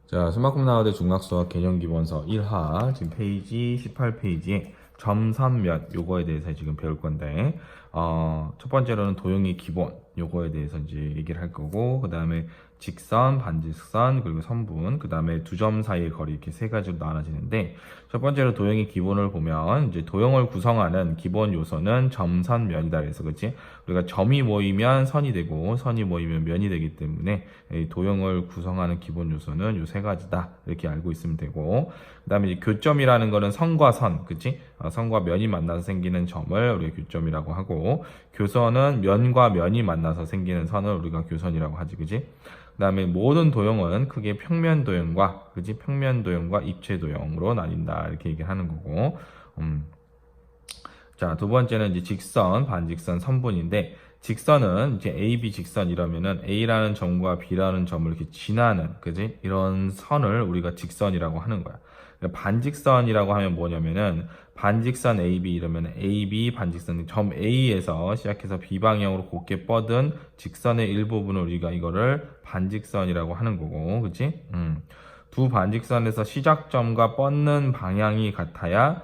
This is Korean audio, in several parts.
자, 스마트홈 나우대 중학수학 개념기본서 1화 지금 페이지 18페이지에 점선면 요거에 대해서 지금 배울 건데 첫 번째로는 도형의 기본 요거에 대해서 이제 얘기를 할 거고, 그 다음에 직선, 반직선, 그리고 선분, 그 다음에 두 점 사이의 거리, 이렇게 세 가지로 나눠지는데, 첫 번째로 도형의 기본을 보면 이제 도형을 구성하는 기본 요소는 점선면이다. 그래서 그렇지, 우리가 점이 모이면 선이 되고 선이 모이면 면이 되기 때문에 이 도형을 구성하는 기본 요소는 요 세 가지다, 이렇게 알고 있으면 되고, 그 다음에 이제 교점이라는 거는 선과 선, 그치? 선과 면이 만나서 생기는 점을 우리가 교점이라고 하고, 교선은 면과 면이 만나서 생기는 선을 우리가 교선이라고 하지, 그치? 그 다음에 모든 도형은 크게 평면 도형과, 그치? 평면 도형과 입체 도형으로 나뉜다, 이렇게 얘기를 하는 거고. 자, 두 번째는 이제 직선, 반직선, 선분인데, 직선은 이제 A, B 직선 이러면은 A라는 점과 B라는 점을 이렇게 지나는, 그지? 이런 선을 우리가 직선이라고 하는 거야. 그러니까 반직선이라고 하면 뭐냐면은, 반직선 AB 이러면 AB 반직선, 점 A에서 시작해서 B 방향으로 곧게 뻗은 직선의 일부분을 우리가 이거를 반직선이라고 하는 거고, 그치? 두 반직선에서 시작점과 뻗는 방향이 같아야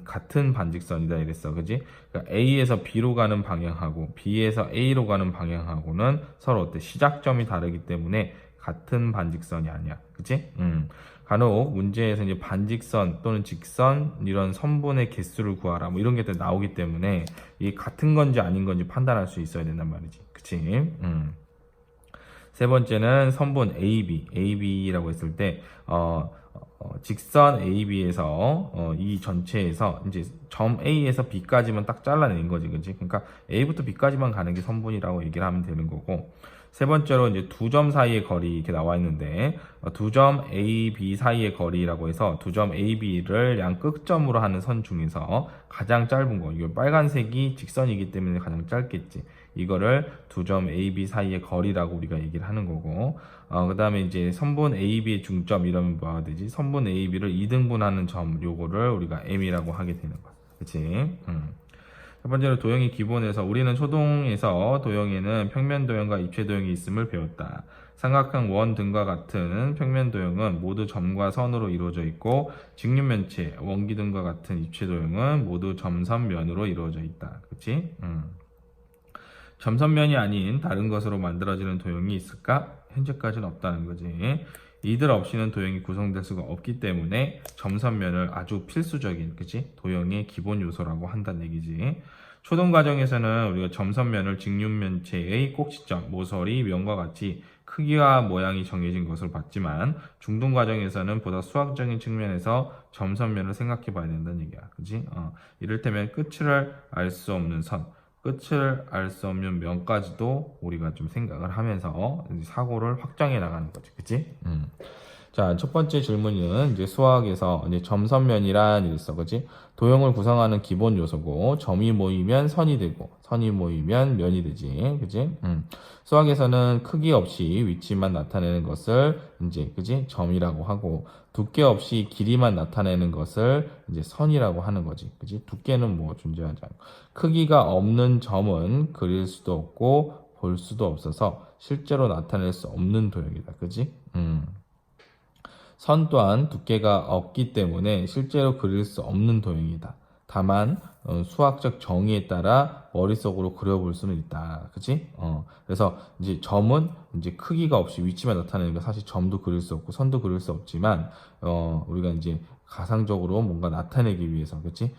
같은 반직선이다 이랬어. 그지? 그러니까 A에서 B로 가는 방향하고 B에서 A로 가는 방향하고는 서로 어때? 시작점이 다르기 때문에 같은 반직선이 아니야. 그치? 간혹 문제에서 이제 반직선 또는 직선 이런 선분의 개수를 구하라 뭐 이런 게 나오기 때문에 이게 같은 건지 아닌 건지 판단할 수 있어야 된단 말이지. 그치? 세 번째는 선분 AB라고 했을 때, 직선 AB에서, 이 전체에서, 이제 점 A에서 B까지만 딱 잘라낸 거지, 그치? 그러니까 A부터 B까지만 가는 게 선분이라고 얘기를 하면 되는 거고, 세 번째로 이제 두 점 사이의 거리 이렇게 나와 있는데, 두 점 A, B 사이의 거리라고 해서 두 점 A, B를 양 끝점으로 하는 선 중에서 가장 짧은 거, 이거 빨간색이 직선이기 때문에 가장 짧겠지. 이거를 두 점 A, B 사이의 거리라고 우리가 얘기를 하는 거고, 그 다음에 이제 선분 A, B의 중점 이러면 뭐가 되지? 선분 A, B를 2등분하는 점, 요거를 우리가 M이라고 하게 되는 거야. 그치? 첫 번째로 도형의 기본에서 우리는 초동에서 도형에는 평면 도형과 입체 도형이 있음을 배웠다. 삼각형 원 등과 같은 평면 도형은 모두 점과 선으로 이루어져 있고, 직육면체, 원기 등과 같은 입체 도형은 모두 점선면으로 이루어져 있다. 그치? 점선면이 아닌 다른 것으로 만들어지는 도형이 있을까? 현재까지는 없다는 거지. 이들 없이는 도형이 구성될 수가 없기 때문에 점선면을 아주 필수적인, 그치? 도형의 기본 요소라고 한다는 얘기지. 초동 과정에서는 우리가 점선면을 직육면체의 꼭지점, 모서리, 면과 같이 크기와 모양이 정해진 것으로 봤지만, 중동 과정에서는 보다 수학적인 측면에서 점선면을 생각해 봐야 된다는 얘기야. 그치? 이를테면 끝을 알 수 없는 선, 끝을 알 수 없는 면까지도 우리가 좀 생각을 하면서 사고를 확장해 나가는 거지, 그치? 자, 첫 번째 질문은 이제 수학에서 이제 점선면이란 이랬어, 그치? 도형을 구성하는 기본 요소고, 점이 모이면 선이 되고, 선이 모이면 면이 되지, 그치? 수학에서는 크기 없이 위치만 나타내는 것을 이제, 그치? 점이라고 하고, 두께 없이 길이만 나타내는 것을 이제 선이라고 하는 거지, 그치? 두께는 뭐 존재하지 않고, 크기가 없는 점은 그릴 수도 없고, 볼 수도 없어서 실제로 나타낼 수 없는 도형이다, 그치? 선 또한 두께가 없기 때문에 실제로 그릴 수 없는 도형이다. 다만 수학적 정의에 따라 머릿속으로 그려볼 수는 있다. 그치? 그래서 이제 점은 이제 크기가 없이 위치만 나타내니까 사실 점도 그릴 수 없고 선도 그릴 수 없지만, 우리가 이제 가상적으로 뭔가 나타내기 위해서, 그치?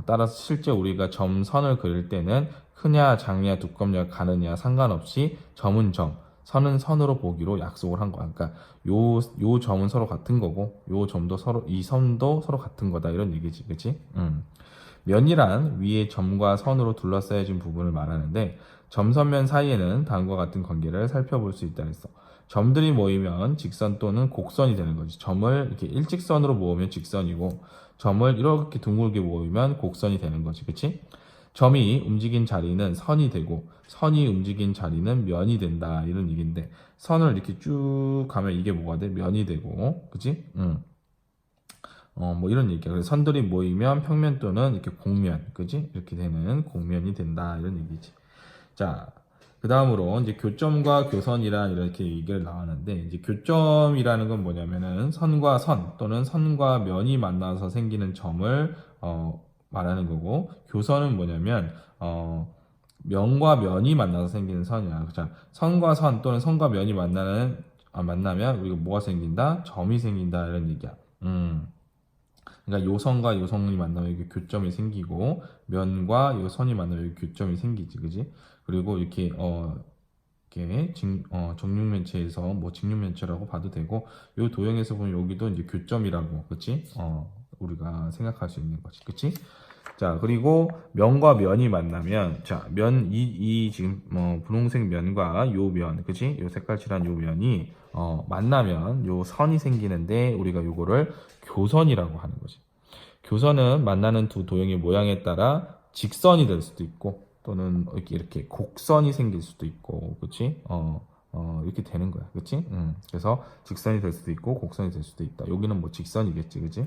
따라서 실제 우리가 점, 선을 그릴 때는 크냐, 작냐, 두껍냐, 가느냐 상관없이 점은 점, 선은 선으로 보기로 약속을 한 거야. 그러니까 요 점은 서로 같은 거고, 요 점도 서로, 이 선도 서로 같은 거다, 이런 얘기지, 그치? 면이란 위에 점과 선으로 둘러싸여진 부분을 말하는데, 점선면 사이에는 다음과 같은 관계를 살펴볼 수 있다 했어. 점들이 모이면 직선 또는 곡선이 되는 거지. 점을 이렇게 일직선으로 모으면 직선이고, 점을 이렇게 둥글게 모으면 곡선이 되는 거지, 그치? 점이 움직인 자리는 선이 되고, 선이 움직인 자리는 면이 된다, 이런 얘기인데, 선을 이렇게 쭉 가면 이게 뭐가 돼? 면이 되고, 그치? 뭐 이런 얘기야. 그래서 선들이 모이면 평면 또는 이렇게 곡면, 그지? 이렇게 되는 곡면이 된다, 이런 얘기지. 자, 그 다음으로 이제 교점과 교선이란 이렇게 얘기를 나왔는데, 이제 교점이라는 건 뭐냐면은 선과 선 또는 선과 면이 만나서 생기는 점을 말하는 거고, 교선은 뭐냐면 면과 면이 만나서 생기는 선이야. 그죠? 선과 선 또는 선과 면이 만나면 우리가 뭐가 생긴다? 점이 생긴다 이런 얘기야. 그러니까 요선과 요선이 만나면 이게 교점이 생기고 면과 요 선이 만나면 여기 교점이 생기지, 그지? 그리고 이렇게 이렇게 정육면체에서 뭐 직육면체라고 봐도 되고, 요 도형에서 보면 여기도 이제 교점이라고, 그치? 우리가 생각할 수 있는 거지, 그치? 자, 그리고 면과 면이 만나면, 자, 이 지금 분홍색 면과 요 면, 그치? 요 색깔칠한 요 면이 만나면 요 선이 생기는데 우리가 요거를 교선이라고 하는 거지. 교선은 만나는 두 도형의 모양에 따라 직선이 될 수도 있고 또는 이렇게 곡선이 생길 수도 있고, 그치? 이렇게 되는 거야, 그치? 그래서 직선이 될 수도 있고 곡선이 될 수도 있다. 여기는 뭐 직선이겠지, 그치?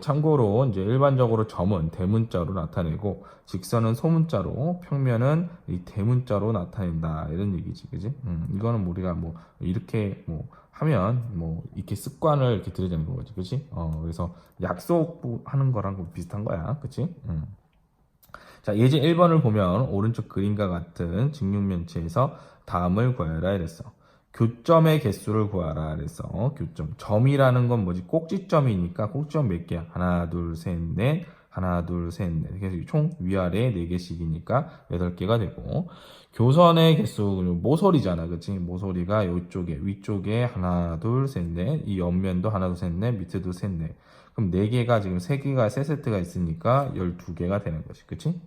참고로 이제 일반적으로 점은 대문자로 나타내고 직선은 소문자로, 평면은 이 대문자로 나타낸다 이런 얘기지, 그지? 이거는 우리가 뭐 이렇게 뭐 하면 뭐 이렇게 습관을 이렇게 들여자는 거지, 그지? 그래서 약속하는 거랑 비슷한 거야, 그치? 자, 예제 1번을 보면 오른쪽 그림과 같은 직육면체에서 다음을 구하라 이랬어. 교점의 개수를 구하라 그랬어. 교점. 점이라는 건 뭐지? 꼭지점이니까 꼭지점 몇 개야? 하나, 둘, 셋, 넷. 하나, 둘, 셋, 넷. 그래서 총 위아래 4개씩이니까 8개가 되고, 교선의 개수, 모서리잖아. 그치? 모서리가 이쪽에, 위쪽에 하나, 둘, 셋, 넷. 이 옆면도 하나, 둘, 셋, 넷. 밑에도 셋, 넷. 그럼 4개가 지금 3개가, 3세트가 있으니까 12개가 되는 거지. 그치?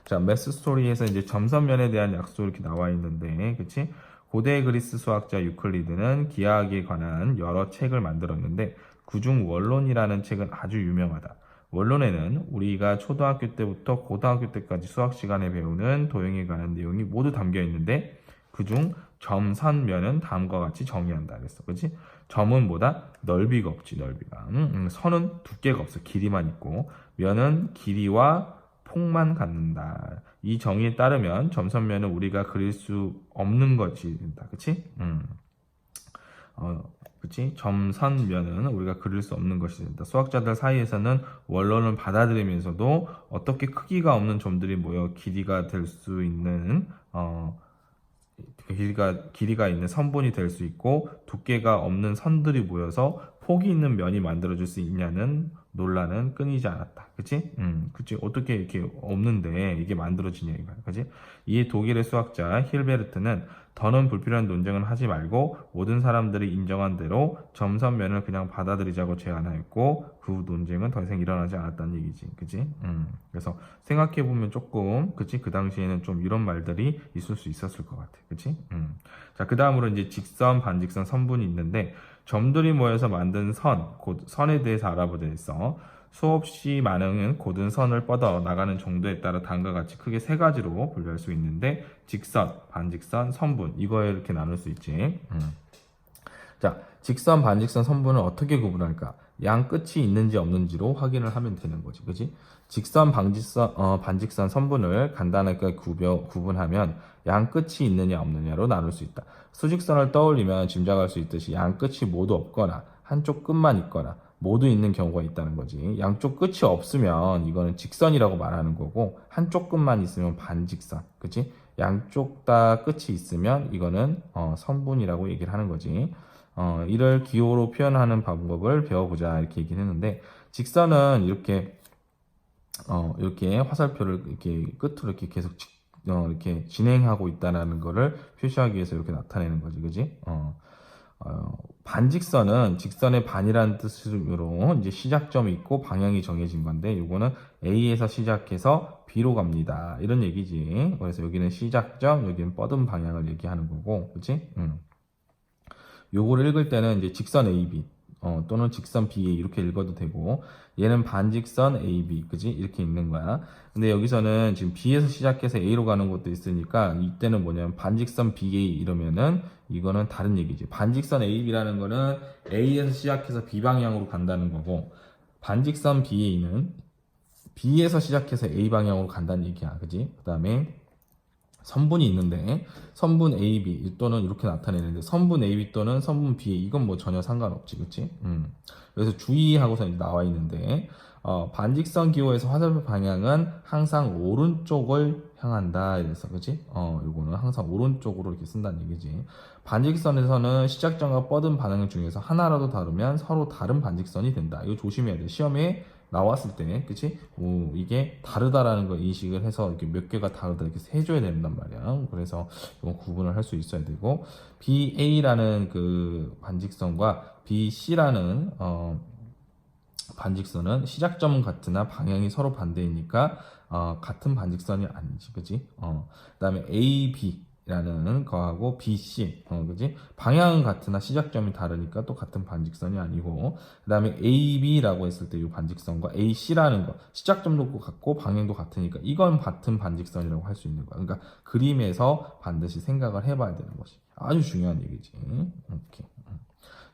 자, 매스 스토리에서 이제 점선면에 대한 약속이 이렇게 나와 있는데, 그치? 고대 그리스 수학자 유클리드는 기하학에 관한 여러 책을 만들었는데, 그중 원론이라는 책은 아주 유명하다. 원론에는 우리가 초등학교 때부터 고등학교 때까지 수학 시간에 배우는 도형에 관한 내용이 모두 담겨 있는데, 그중 점, 선, 면은 다음과 같이 정의한다 그랬어. 그치? 점은 뭐다? 넓이가 없지, 넓이가. 선은 두께가 없어, 길이만 있고, 면은 길이와 폭만 갖는다. 이 정의에 따르면 점선면은 우리가 그릴 수 없는 것이 된다. 그치? 그치? 점선면은 우리가 그릴 수 없는 것이 된다. 수학자들 사이에서는 원론을 받아들이면서도 어떻게 크기가 없는 점들이 모여 길이가 될 수 있는, 길이가 있는 선분이 될 수 있고, 두께가 없는 선들이 모여서 폭이 있는 면이 만들어질 수 있냐는 논란은 끊이지 않았다. 그치? 그치. 어떻게 이렇게 없는데 이게 만들어지냐, 이거야. 그치? 이에 독일의 수학자 힐베르트는 더는 불필요한 논쟁은 하지 말고 모든 사람들이 인정한 대로 점선면을 그냥 받아들이자고 제안하였고, 그 논쟁은 더 이상 일어나지 않았다는 얘기지. 그치? 그래서 생각해보면 조금, 그치? 그 당시에는 좀 이런 말들이 있을 수 있었을 것 같아. 그치? 자, 그 다음으로 이제 직선, 반직선, 선분이 있는데, 점들이 모여서 만든 선, 곧 선에 대해서 알아보자 했어. 수없이 많은 곧은 선을 뻗어 나가는 정도에 따라 다음과 같이 크게 3가지로 분류할 수 있는데, 직선, 반직선, 선분, 이거에 이렇게 나눌 수 있지. 자, 직선, 반직선, 선분을 어떻게 구분할까? 양 끝이 있는지 없는지로 확인을 하면 되는 거지, 그지? 직선, 반직선, 선분을 간단하게 구분하면 양 끝이 있느냐 없느냐로 나눌 수 있다. 수직선을 떠올리면 짐작할 수 있듯이 양 끝이 모두 없거나 한쪽 끝만 있거나 모두 있는 경우가 있다는 거지. 양쪽 끝이 없으면 이거는 직선이라고 말하는 거고, 한쪽 끝만 있으면 반직선, 그치? 양쪽 다 끝이 있으면 이거는 선분이라고 얘기를 하는 거지. 이를 기호로 표현하는 방법을 배워보자 이렇게 얘기를 했는데, 직선은 이렇게 화살표를 이렇게 끝으로 이렇게 계속 이렇게 진행하고 있다는 거를 표시하기 위해서 이렇게 나타내는 거지, 그지? 반직선은 직선의 반이라는 뜻으로 이제 시작점이 있고 방향이 정해진 건데, 이거는 A에서 시작해서 B로 갑니다 이런 얘기지. 그래서 여기는 시작점, 여기는 뻗은 방향을 얘기하는 거고, 그치? 요거를 읽을 때는 이제 직선 AB 또는 직선 BA 이렇게 읽어도 되고, 얘는 반직선 AB, 그지? 이렇게 읽는 거야. 근데 여기서는 지금 B에서 시작해서 A로 가는 것도 있으니까 이때는 뭐냐면 반직선 BA 이러면은 이거는 다른 얘기지. 반직선 AB라는 거는 A에서 시작해서 B 방향으로 간다는 거고, 반직선 BA는 B에서 시작해서 A 방향으로 간다는 얘기야, 그지? 그 다음에 선분이 있는데 선분 AB 또는 이렇게 나타내는데 선분 AB 또는 선분 B 이건 뭐 전혀 상관없지, 그치? 그래서 주의하고서 이제 나와 있는데 반직선 기호에서 화살표 방향은 항상 오른쪽을 향한다. 이래서 그치? 요거는 항상 오른쪽으로 이렇게 쓴다는 얘기지. 반직선에서는 시작점과 뻗은 방향 중에서 하나라도 다르면 서로 다른 반직선이 된다. 이거 조심해야 돼. 시험에 나왔을 때, 그치? 이게 다르다라는 걸 인식을 해서 이렇게 몇 개가 다르다 이렇게 세줘야 된단 말이야. 그래서 이건 구분을 할 수 있어야 되고, BA라는 그 반직선과 BC라는 반직선은 시작점은 같으나 방향이 서로 반대이니까 같은 반직선이 아니지, 그지? 그다음에 AB라는 거하고 BC, 그지? 방향은 같으나 시작점이 다르니까 또 같은 반직선이 아니고, 그다음에 AB라고 했을 때 이 반직선과 AC라는 거 시작점도 같고 방향도 같으니까 이건 같은 반직선이라고 할 수 있는 거야. 그러니까 그림에서 반드시 생각을 해봐야 되는 것이 아주 중요한 얘기지. 오케이.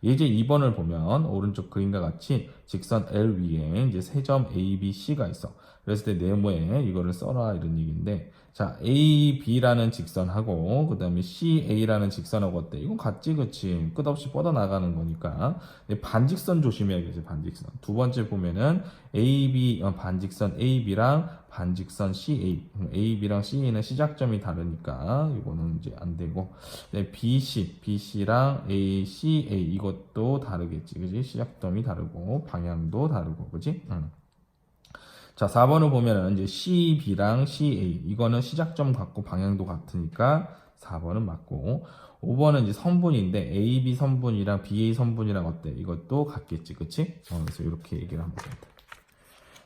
예제 2번을 보면 오른쪽 그림과 같이 직선 L 위에 이제 세 점 A, B, C가 있어. 그랬을 때 네모에 이거를 써라 이런 얘기인데, 자 A, B라는 직선하고 그 다음에 C, A라는 직선하고 어때? 이건 같지, 그치? 끝없이 뻗어나가는 거니까 반직선 조심해야겠지. 반직선. 두 번째 보면은 A, B 반직선 A, B랑 반직선 CA, AB랑 CA는 시작점이 다르니까 이거는 이제 안 되고, BC랑 ACA 이것도 다르겠지, 그지? 시작점이 다르고 방향도 다르고, 그지? 자, 4번을 보면은 이제 CB랑 CA 이거는 시작점 같고 방향도 같으니까 4번은 맞고, 5번은 이제 선분인데 AB 선분이랑 BA 선분이랑 어때? 이것도 같겠지, 그치? 그래서 이렇게 얘기를 하면 된다.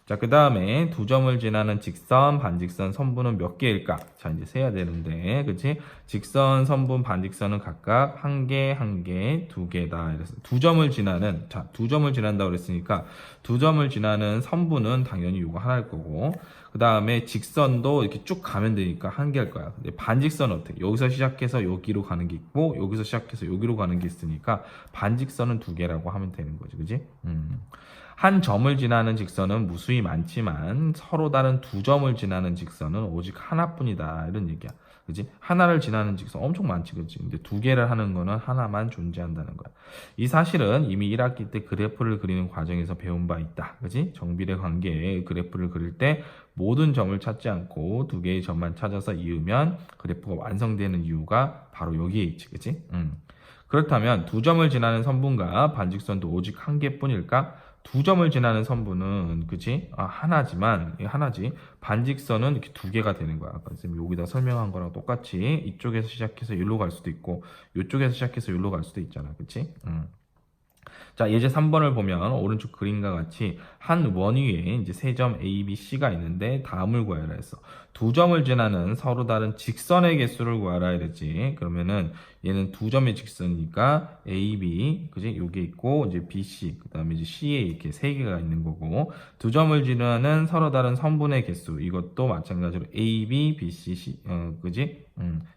자, 그 다음에 두 점을 지나는 직선, 반직선, 선분은 몇 개일까? 자, 이제 세야 되는데, 그치? 직선, 선분, 반직선은 각각 한 개, 한 개, 두 개다. 이래서 두 점을 지나는, 자, 두 점을 지난다고 그랬으니까 두 점을 지나는 선분은 당연히 이거 하나일 거고, 그 다음에 직선도 이렇게 쭉 가면 되니까 한 개일 거야. 근데 반직선은 어떻게? 여기서 시작해서 여기로 가는 게 있고, 여기서 시작해서 여기로 가는 게 있으니까 반직선은 두 개라고 하면 되는 거지, 그지? 한 점을 지나는 직선은 무수히 많지만 서로 다른 두 점을 지나는 직선은 오직 하나뿐이다. 이런 얘기야. 그지? 하나를 지나는 직선 엄청 많지, 그지? 근데 두 개를 하는 거는 하나만 존재한다는 거야. 이 사실은 이미 1학기 때 그래프를 그리는 과정에서 배운 바 있다. 그지? 정비례 관계의 그래프를 그릴 때 모든 점을 찾지 않고 두 개의 점만 찾아서 이으면 그래프가 완성되는 이유가 바로 여기에 있지, 그지? 그렇다면 두 점을 지나는 선분과 반직선도 오직 한 개뿐일까? 두 점을 지나는 선분은, 그치? 하나지만, 하나지. 반직선은 이렇게 두 개가 되는 거야. 아까 선생님 여기다 설명한 거랑 똑같이 이쪽에서 시작해서 여기로 갈 수도 있고, 이쪽에서 시작해서 여기로 갈 수도 있잖아. 그치? 자, 예제 3번을 보면 오른쪽 그림과 같이 한 원 위에 이제 세 점 A, B, C가 있는데 다음을 구하라 했어. 두 점을 지나는 서로 다른 직선의 개수를 구하라 이랬지. 그러면은 얘는 두 점의 직선이니까 A, B, 그지? 요게 있고 이제 B, C, 그다음에 이제 C에 이렇게 세 개가 있는 거고, 두 점을 지나는 서로 다른 선분의 개수 이것도 마찬가지로 A, B, B, C, 그지?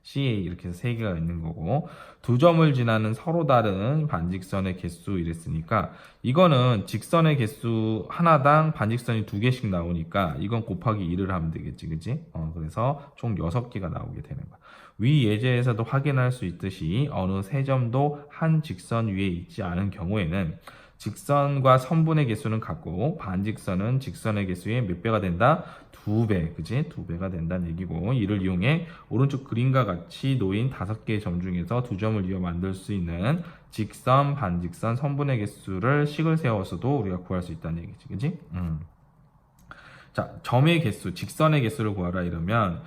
CA 이렇게 해서 세 개가 있는 거고, 두 점을 지나는 서로 다른 반직선의 개수 이랬으니까 이거는 직선의 개수 하나당 반직선이 두 개씩 나오니까 이건 곱하기 1을 하면 되겠지, 그지? 그래서 총 6개가 나오게 되는 거야. 위 예제에서도 확인할 수 있듯이 어느 세 점도 한 직선 위에 있지 않은 경우에는 직선과 선분의 개수는 같고 반직선은 직선의 개수의 몇 배가 된다? 2배, 그지? 2배가 된다는 얘기고, 이를 이용해 오른쪽 그림과 같이 놓인 5개의 점 중에서 두 점을 이어 만들 수 있는 직선, 반직선, 선분의 개수를 식을 세워서도 우리가 구할 수 있다는 얘기지, 그지? 자, 점의 개수, 직선의 개수를 구하라 이러면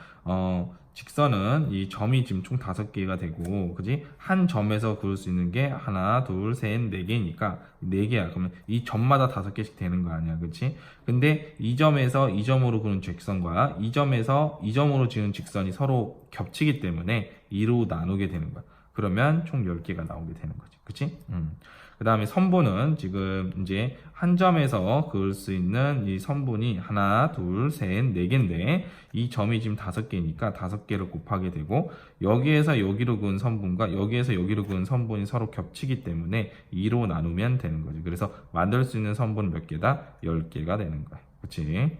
직선은 이 점이 지금 총 5개가 되고, 그지? 한 점에서 그을 수 있는 게 하나, 둘, 셋, 4개니까 4개야. 그러면 이 점마다 5개씩 되는 거 아니야, 그치? 근데 이 점에서 이 점으로 그는 직선과 이 점에서 이 점으로 지은 직선이 서로 겹치기 때문에 2로 나누게 되는 거야. 그러면 총 10개가 나오게 되는 거지, 그치? 그 다음에 선분은 지금 이제 한 점에서 그을 수 있는 이 선분이 하나, 둘, 셋, 4개인데 이 점이 지금 5개니까 5개를 곱하게 되고, 여기에서 여기로 그은 선분과 여기에서 여기로 그은 선분이 서로 겹치기 때문에 2로 나누면 되는 거지. 그래서 만들 수 있는 선분은 몇 개다? 10개가 되는 거야. 그치?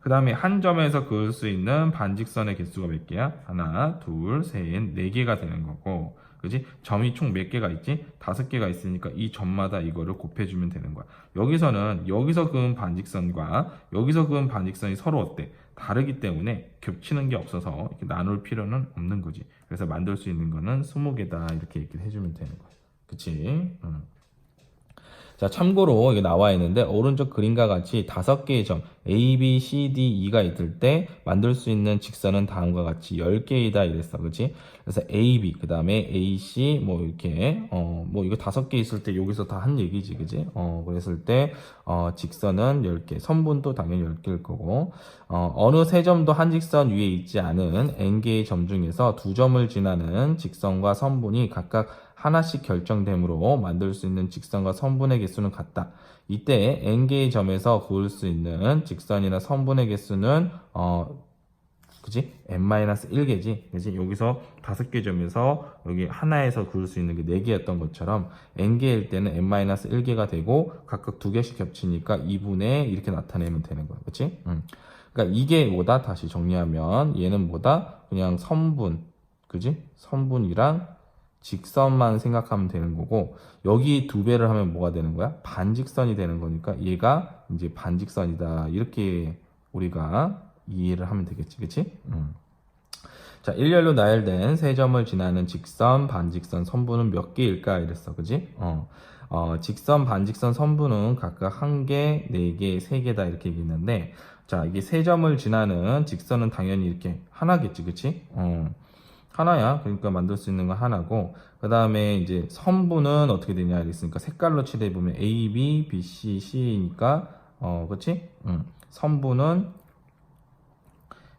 그 다음에 한 점에서 그을 수 있는 반직선의 개수가 몇 개야? 하나, 둘, 셋, 네 개가 되는 거고, 그지? 점이 총 몇 개가 있지? 5개가 있으니까 이 점마다 이거를 곱해주면 되는 거야. 여기서는 여기서 그은 반직선과 여기서 그은 반직선이 서로 어때? 다르기 때문에 겹치는 게 없어서 이렇게 나눌 필요는 없는 거지. 그래서 만들 수 있는 거는 20개다 이렇게 얘기를 해주면 되는 거야. 그치? 자, 참고로 이게 나와 있는데 오른쪽 그림과 같이 5개의 점 A, B, C, D, E가 있을 때 만들 수 있는 직선은 다음과 같이 10개이다 이랬어. 그치? 그래서 A, B, 그 다음에 A, C 뭐 이렇게 뭐 이거 5개 있을 때 여기서 다 한 얘기지. 그치? 그랬을 때 직선은 10개, 선분도 당연히 10개일 거고 어느 세 점도 한 직선 위에 있지 않은 N개의 점 중에서 2점을 지나는 직선과 선분이 각각 하나씩 결정됨으로 만들 수 있는 직선과 선분의 개수는 같다. 이때 n개의 점에서 그을 수 있는 직선이나 선분의 개수는 그지? n-1개지. 그지? 여기서 5개 점에서 여기 하나에서 그을 수 있는 게 4개였던 것처럼 n개일 때는 n-1개가 되고 각각 2개씩 겹치니까 2분의 이렇게 나타내면 되는 거야. 그치? 그러니까 이게 뭐다? 다시 정리하면 얘는 뭐다? 그냥 선분. 그지? 선분이랑 직선만 생각하면 되는 거고 여기 2배를 하면 뭐가 되는 거야? 반직선이 되는 거니까 얘가 이제 반직선이다 이렇게 우리가 이해를 하면 되겠지. 그치? 자, 일렬로 나열된 세 점을 지나는 직선, 반직선, 선분은 몇 개일까? 이랬어. 그지? 직선, 반직선, 선분은 각각 1개, 4개, 3개다 이렇게 얘기했는데 자, 이게 세 점을 지나는 직선은 당연히 이렇게 하나겠지. 그치? 하나야. 그러니까 만들 수 있는 건 하나고, 그 다음에 이제 선분은 어떻게 되냐 이랬으니까 색깔로 칠해 보면 A, B, B, C, C니까 그치? 선분은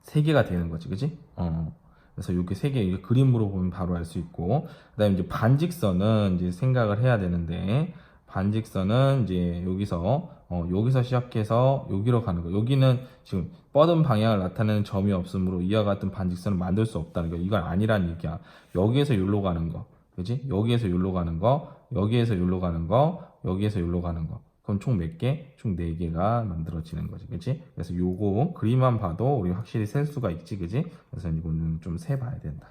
3개가 되는 거지, 그치? 그래서 이렇게 3개 이게 그림으로 보면 바로 알 수 있고, 그 다음에 이제 반직선은 이제 생각을 해야 되는데, 반직선은 이제 여기서 시작해서 여기로 가는 거. 여기는 지금 뻗은 방향을 나타내는 점이 없으므로 이와 같은 반직선을 만들 수 없다는 거. 이건 아니란 얘기야. 여기에서 여기로 가는 거. 그지? 여기에서 여기로 가는 거, 여기에서 여기로 가는 거, 여기에서 여기로 가는 거. 그럼 총 몇 개? 총 4개가 만들어지는 거지. 그치? 그래서 요거 그림만 봐도 우리 확실히 셀 수가 있지. 그치? 그래서 이거는 좀 세봐야 된다.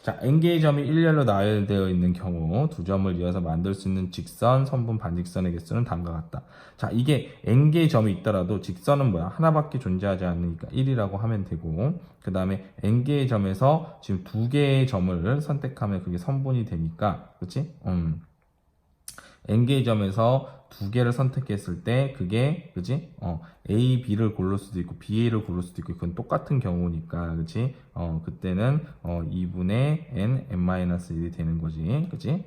자, n개의 점이 일렬로 나열되어 있는 경우 2점을 이어서 만들 수 있는 직선, 선분, 반직선의 개수는 다음과 같다. 자, 이게 n개의 점이 있더라도 직선은 뭐야? 하나밖에 존재하지 않으니까 1이라고 하면 되고 그 다음에 n개의 점에서 지금 2개의 점을 선택하면 그게 선분이 되니까 그치? n개의 점에서 2개를 선택했을 때 그게 그지? A, B를 고를 수도 있고 B, A를 고를 수도 있고 그건 똑같은 경우니까 그지? 그때는 2분의 n-1이 되는 거지. 그지?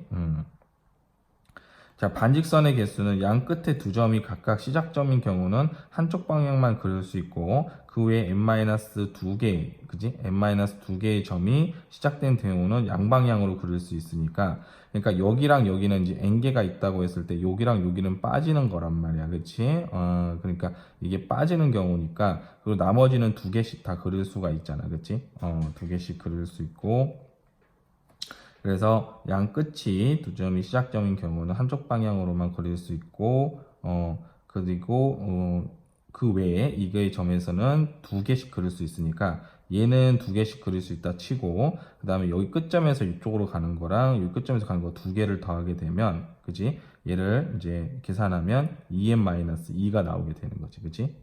자, 반직선의 개수는 양 끝에 2점이 각각 시작점인 경우는 한쪽 방향만 그릴 수 있고 그 외에 n-2개, 그지? n-2개의 점이 시작된 경우는 양방향으로 그릴 수 있으니까 그러니까 여기랑 여기는 이제 n개가 있다고 했을 때 여기랑 여기는 빠지는 거란 말이야. 그치? 그러니까 이게 빠지는 경우니까 그리고 나머지는 2개씩 다 그릴 수가 있잖아. 그치? 2개씩 그릴 수 있고 그래서 양 끝이 2점이 시작점인 경우는 한쪽 방향으로만 그릴 수 있고 그리고 그 외에 이거의 점에서는 2개씩 그릴 수 있으니까 얘는 2개씩 그릴 수 있다 치고 그 다음에 여기 끝점에서 이쪽으로 가는 거랑 여기 끝점에서 가는 거 2개를 더하게 되면 그지? 얘를 이제 계산하면 2n-2가 나오게 되는 거지. 그지?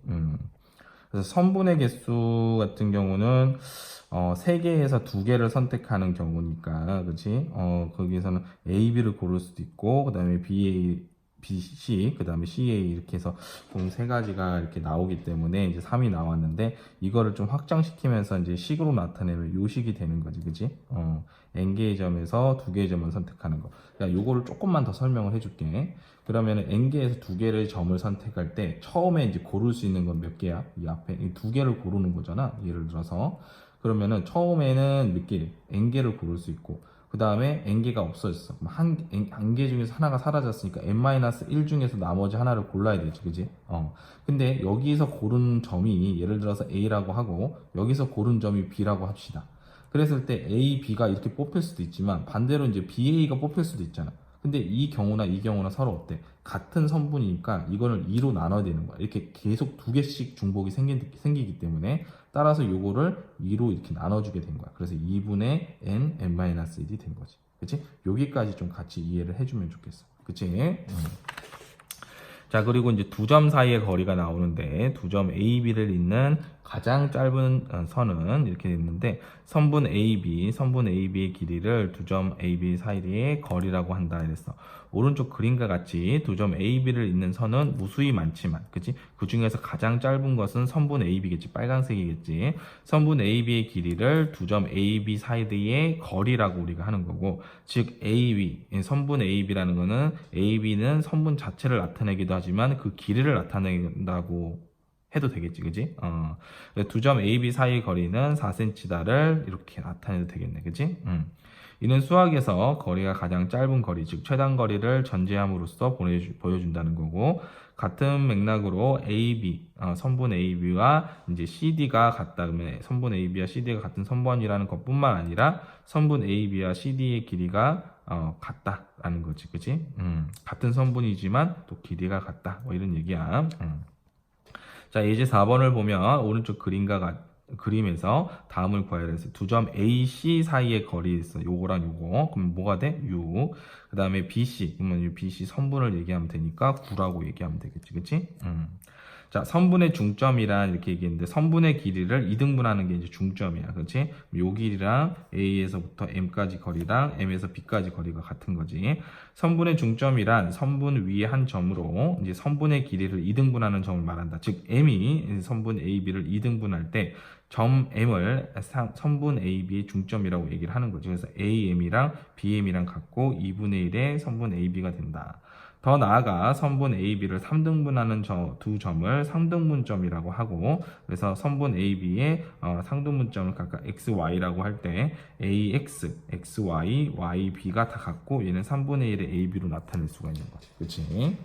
그래서 선분의 개수 같은 경우는 3개에서 2개를 선택하는 경우니까 그치? 거기에서는 A, B를 고를 수도 있고 그 다음에 B, A, B, C 그 다음에 C, A 이렇게 해서 총 3가지가 이렇게 나오기 때문에 이제 3이 나왔는데 이거를 좀 확장시키면서 이제 식으로 나타내면 요 식이 되는 거지. 그치? n개의 점에서 2개의 점을 선택하는 거. 그러니까 요거를 조금만 더 설명을 해줄게. 그러면 n개에서 2개의 점을 선택할 때 처음에 이제 고를 수 있는 건 몇 개야? 이 앞에 이 2개를 고르는 거잖아. 예를 들어서 그러면은 처음에는 몇 개? n개를 고를 수 있고 그 다음에 n개가 없어졌어. n개 중에서 하나가 사라졌으니까 n-1 중에서 나머지 하나를 골라야 되지. 그지? 근데 여기서 고른 점이 예를 들어서 A라고 하고 여기서 고른 점이 B라고 합시다. 그랬을 때 A, B가 이렇게 뽑힐 수도 있지만 반대로 이제 B, A가 뽑힐 수도 있잖아. 근데 이 경우나 이 경우나 서로 어때? 같은 선분이니까 이거를 2로 나눠야 되는 거야. 이렇게 계속 두 개씩 중복이 생기기 때문에 따라서 요거를 2로 이렇게 나눠주게 된 거야. 그래서 2분의 n-1이 된 거지. 그치? 여기까지 좀 같이 이해를 해주면 좋겠어. 그치? 자, 그리고 이제 두 점 사이의 거리가 나오는데 두 점 AB를 잇는 가장 짧은 선은 이렇게 있는데 선분 AB의 길이를 두 점 AB 사이의 거리라고 한다 이랬어. 오른쪽 그림과 같이 두 점 AB를 잇는 선은 무수히 많지만, 그치? 그 중에서 가장 짧은 것은 선분 AB겠지, 빨간색이겠지. 선분 AB의 길이를 두 점 AB 사이의 거리라고 우리가 하는 거고, 즉 AB, 선분 AB라는 거는 AB는 선분 자체를 나타내기도 하지만 그 길이를 나타낸다고 해도 되겠지, 그지? 두 점 AB 사이의 거리는 4cm다를 이렇게 나타내도 되겠네, 그지? 이는 수학에서 거리가 가장 짧은 거리, 즉 최단 거리를 전제함으로써 보여준다는 거고, 같은 맥락으로 AB, 선분 AB와 이제 CD가 같다 그러면 선분 AB와 CD가 같은 선분이라는 것뿐만 아니라 선분 AB와 CD의 길이가 같다라는 거지, 그지? 같은 선분이지만 또 길이가 같다, 뭐 이런 얘기야. 자, 이제 4번을 보면 오른쪽 그림에서 다음을 구하라 해서 두 점 AC 사이의 거리 있어. 요거랑 요거. 그럼 뭐가 돼? 6. 그 다음에 BC. 그러면 이 BC 선분을 얘기하면 되니까 9라고 얘기하면 되겠지. 그치? 자, 선분의 중점이란 이렇게 얘기했는데 선분의 길이를 2등분하는 게 이제 중점이야. 그렇지? 요 길이랑 A에서부터 M까지 거리랑 M에서 B까지 거리가 같은 거지. 선분의 중점이란 선분 위에 한 점으로 이제 선분의 길이를 2등분하는 점을 말한다. 즉 M이 선분 AB를 2등분할 때 점 M을 선분 AB의 중점이라고 얘기를 하는 거지. 그래서 AM이랑 BM이랑 같고 2분의 1의 선분 AB가 된다. 더 나아가 선분 AB를 3등분하는 두 점을 상등분점이라고 하고, 그래서 선분 AB의 상등분점을 각각 XY라고 할 때 AX, XY, YB가 다 같고 얘는 3분의 1의 AB로 나타낼 수가 있는 거지. 그치?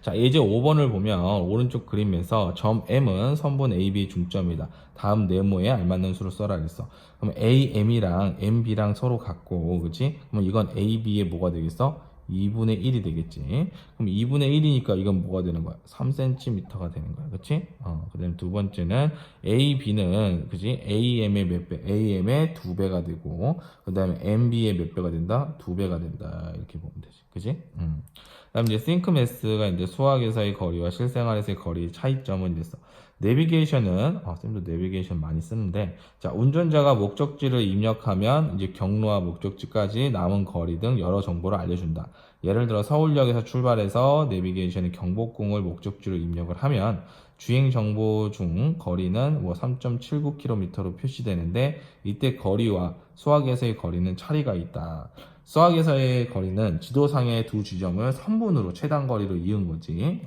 자, 이제 5번을 보면 오른쪽 그림에서 점 M은 선분 AB의 중점이다. 다음 네모에 알맞는 수를 써라 그랬어. 그럼 AM이랑 MB랑 서로 같고, 그치? 그럼 이건 AB의 뭐가 되겠어? 2분의 1이 되겠지. 그럼 2분의 1이니까 이건 뭐가 되는 거야? 3cm가 되는 거야. 그치? 그 다음에 두 번째는 AB는, 그치? AM의 몇 배? AM의 2배가 되고, 그 다음에 MB의 몇 배가 된다? 2배가 된다. 이렇게 보면 되지. 그치? 그 다음에 이제 싱크매스가 이제 수학에서의 거리와 실생활에서의 거리의 차이점은 이랬어. 내비게이션은, 쌤도 내비게이션 많이 쓰는데, 자, 운전자가 목적지를 입력하면 이제 경로와 목적지까지 남은 거리 등 여러 정보를 알려준다. 예를 들어 서울역에서 출발해서 내비게이션의 경복궁을 목적지로 입력을 하면 주행 정보 중 거리는 뭐 3.79km로 표시되는데 이때 거리와 수학에서의 거리는 차이가 있다. 수학에서의 거리는 지도상의 두 지점을 선분으로 최단 거리로 이은 거지.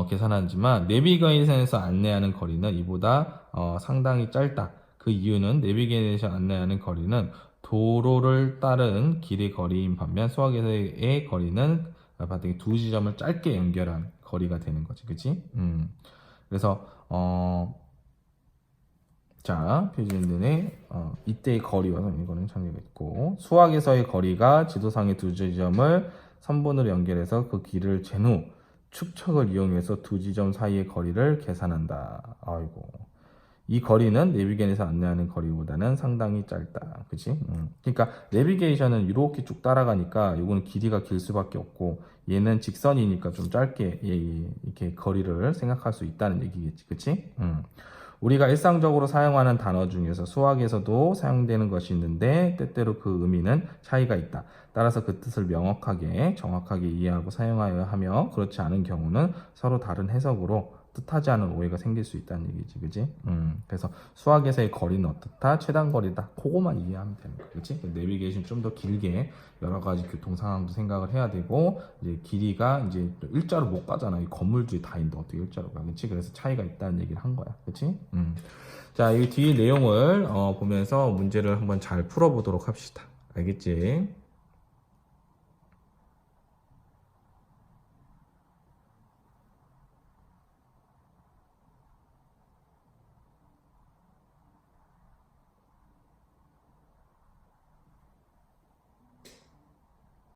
계산하지만 내비게이션에서 안내하는 거리는 이보다 상당히 짧다. 그 이유는 내비게이션 안내하는 거리는 도로를 따른 길의 거리인 반면 수학에서의 거리는 두 지점을 짧게 연결한 거리가 되는 거지, 그치? 그래서 자, 표준인의 이때의 거리와 이거는 정리가 있고, 수학에서의 거리가 지도상의 두 지점을 선분으로 연결해서 그 길을 잰 후 축척을 이용해서 두 지점 사이의 거리를 계산한다. 아이고. 이 거리는 내비게이션에서 안내하는 거리보다는 상당히 짧다. 그치? 그러니까 내비게이션은 이렇게 쭉 따라가니까 이거는 길이가 길 수밖에 없고 얘는 직선이니까 좀 짧게 이렇게 거리를 생각할 수 있다는 얘기겠지. 그치? 우리가 일상적으로 사용하는 단어 중에서 수학에서도 사용되는 것이 있는데 때때로 그 의미는 차이가 있다. 따라서 그 뜻을 명확하게 정확하게 이해하고 사용하여야 하며 그렇지 않은 경우는 서로 다른 해석으로 뜻하지 않은 오해가 생길 수 있다는 얘기지, 그지? 그래서 수학에서의 거리는 어떻다? 최단 거리다. 그거만 이해하면 되는 거야, 그치? 내비게이션 좀 더 길게 여러 가지 교통 상황도 생각을 해야 되고, 이제 길이가 이제 일자로 못 가잖아. 이 건물들이 다 있는데 어떻게 일자로 가, 그치? 그래서 차이가 있다는 얘기를 한 거야, 그치? 자, 이 뒤 내용을 보면서 문제를 한번 잘 풀어보도록 합시다. 알겠지?